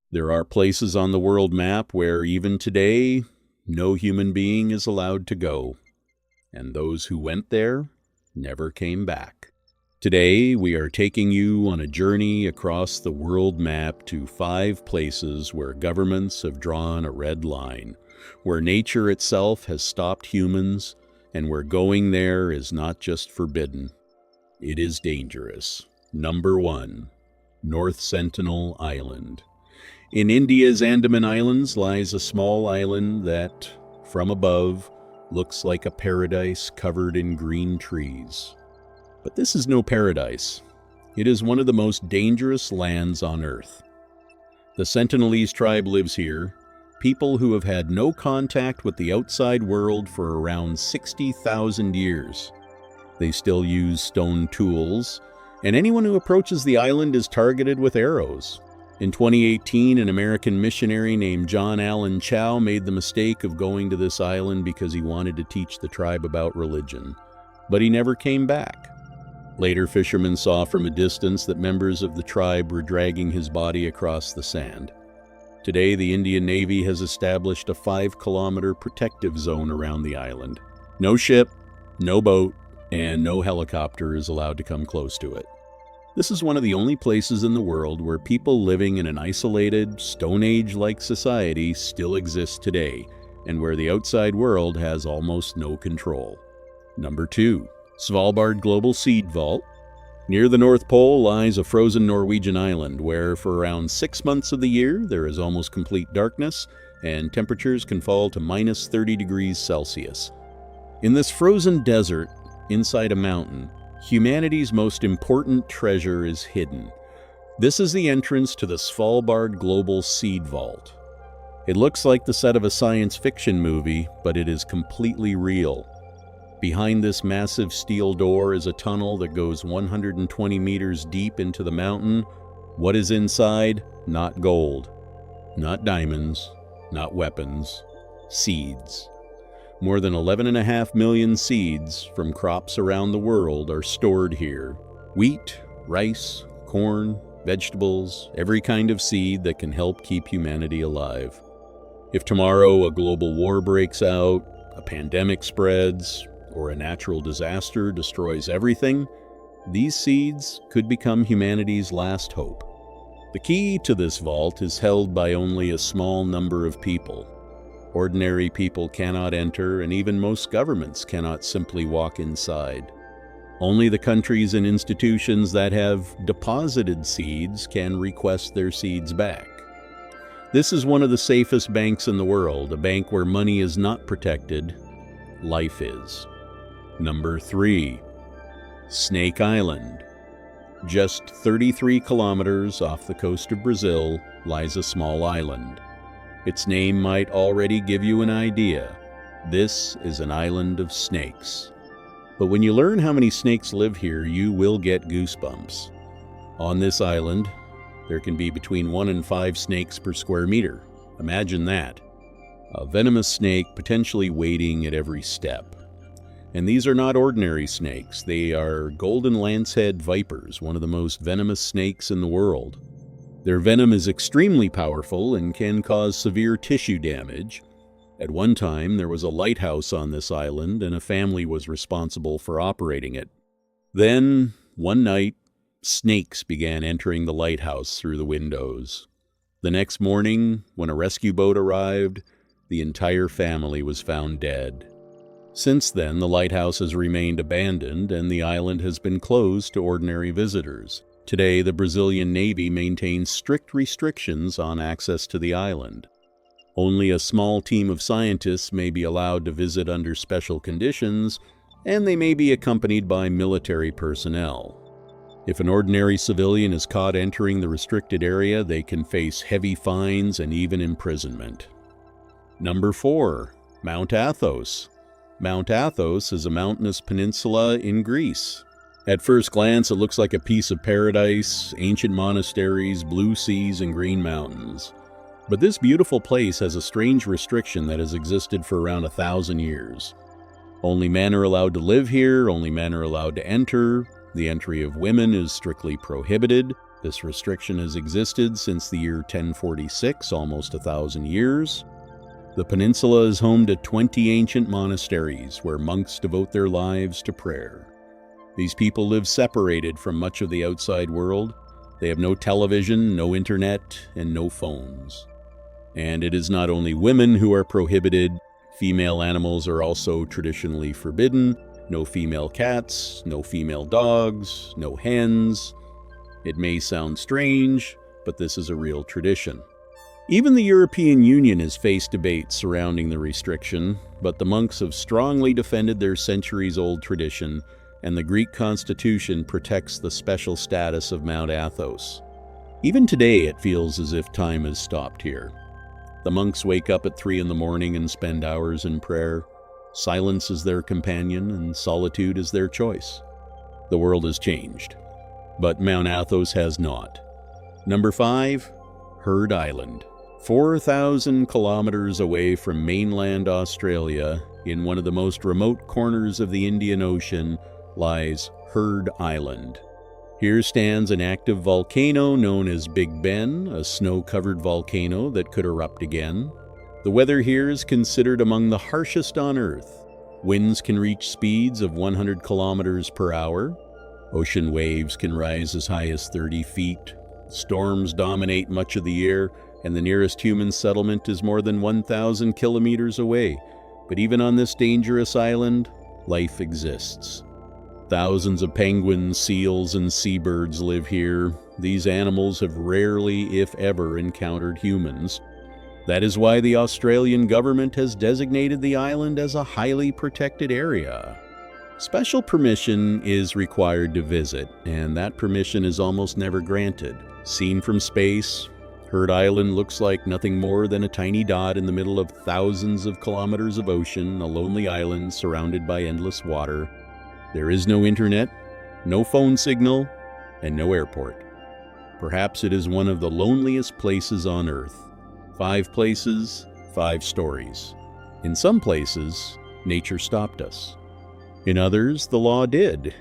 There are places on the world map where even today, no human being is allowed to go, and those who went there never came back. Today, we are taking you on a journey across the world map to 5 places where governments have drawn a red line, where nature itself has stopped humans, and where going there is not just forbidden, it is dangerous. Number 1, North Sentinel Island. In India's Andaman Islands lies a small island that, from above, looks like a paradise covered in green trees. But this is no paradise. It is one of the most dangerous lands on Earth. The Sentinelese tribe lives here, people who have had no contact with the outside world for around 60,000 years. They still use stone tools, and anyone who approaches the island is targeted with arrows. In 2018, an American missionary named John Allen Chau made the mistake of going to this island because he wanted to teach the tribe about religion, but he never came back. Later, fishermen saw from a distance that members of the tribe were dragging his body across the sand. Today, the Indian Navy has established a 5-kilometer protective zone around the island. No ship, no boat, and no helicopter is allowed to come close to it. This is one of the only places in the world where people living in an isolated, Stone Age-like society still exist today, and where the outside world has almost no control. Number 2. Svalbard Global Seed Vault. Near the North Pole lies a frozen Norwegian island where for around 6 months of the year there is almost complete darkness and temperatures can fall to minus 30 degrees Celsius. In this frozen desert, inside a mountain, humanity's most important treasure is hidden. This is the entrance to the Svalbard Global Seed Vault. It looks like the set of a science fiction movie, but it is completely real. Behind this massive steel door is a tunnel that goes 120 meters deep into the mountain. What is inside? Not gold, not diamonds, not weapons, seeds. More than 11.5 million seeds from crops around the world are stored here. Wheat, rice, corn, vegetables, every kind of seed that can help keep humanity alive. If tomorrow a global war breaks out, a pandemic spreads, or a natural disaster destroys everything, these seeds could become humanity's last hope. The key to this vault is held by only a small number of people. Ordinary people cannot enter, and even most governments cannot simply walk inside. Only the countries and institutions that have deposited seeds can request their seeds back. This is one of the safest banks in the world, a bank where money is not protected, life is. Number 3. Snake Island. Just 33 kilometers off the coast of Brazil lies a small island. Its name might already give you an idea. This is an island of snakes. But when you learn how many snakes live here, you will get goosebumps. On this island, there can be between 1 and 5 snakes per square meter. Imagine that. A venomous snake potentially waiting at every step. And these are not ordinary snakes. They are golden lancehead vipers, one of the most venomous snakes in the world. Their venom is extremely powerful and can cause severe tissue damage. At one time, there was a lighthouse on this island, and a family was responsible for operating it. Then, one night, snakes began entering the lighthouse through the windows. The next morning, when a rescue boat arrived, the entire family was found dead. Since then, the lighthouse has remained abandoned and the island has been closed to ordinary visitors. Today, the Brazilian Navy maintains strict restrictions on access to the island. Only a small team of scientists may be allowed to visit under special conditions, and they may be accompanied by military personnel. If an ordinary civilian is caught entering the restricted area, they can face heavy fines and even imprisonment. Number 4. Mount Athos. Mount Athos is a mountainous peninsula in Greece. At first glance, it looks like a piece of paradise, ancient monasteries, blue seas, and green mountains. But this beautiful place has a strange restriction that has existed for around 1,000 years. Only men are allowed to live here, only men are allowed to enter, the entry of women is strictly prohibited, the This restriction has existed since the year 1046, almost 1,000 years. The peninsula is home to 20 ancient monasteries where monks devote their lives to prayer. These people live separated from much of the outside world. They have no television, no internet, and no phones. And it is not only women who are prohibited, female animals are also traditionally forbidden. No female cats, no female dogs, no hens. It may sound strange, but this is a real tradition. Even the European Union has faced debates surrounding the restriction, but the monks have strongly defended their centuries-old tradition, and the Greek constitution protects the special status of Mount Athos. Even today, it feels as if time has stopped here. The monks wake up at 3 a.m. and spend hours in prayer. Silence is their companion, and solitude is their choice. The world has changed, but Mount Athos has not. Number 5, Heard Island. 4,000 kilometers away from mainland Australia, in one of the most remote corners of the Indian Ocean, lies Heard Island. Here stands an active volcano known as Big Ben, a snow-covered volcano that could erupt again. The weather here is considered among the harshest on Earth. Winds can reach speeds of 100 kilometers per hour. Ocean waves can rise as high as 30 feet. Storms dominate much of the year, and the nearest human settlement is more than 1,000 kilometers away. But even on this dangerous island, life exists. Thousands of penguins, seals, and seabirds live here. These animals have rarely, if ever, encountered humans. That is why the Australian government has designated the island as a highly protected area. Special permission is required to visit, and that permission is almost never granted. Seen from space, Heard Island looks like nothing more than a tiny dot in the middle of thousands of kilometers of ocean, a lonely island surrounded by endless water. There is no internet, no phone signal, and no airport. Perhaps it is one of the loneliest places on Earth. 5 places, 5 stories. In some places, nature stopped us. In others, the law did.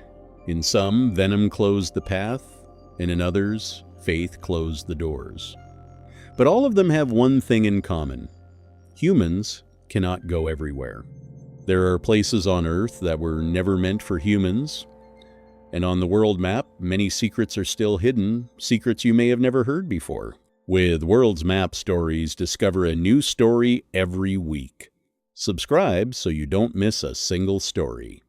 In some, venom closed the path, and in others, faith closed the doors. But all of them have one thing in common. Humans cannot go everywhere. There are places on Earth that were never meant for humans, and on the world map, many secrets are still hidden, secrets you may have never heard before. With World's Map Stories, discover a new story every week. Subscribe so you don't miss a single story.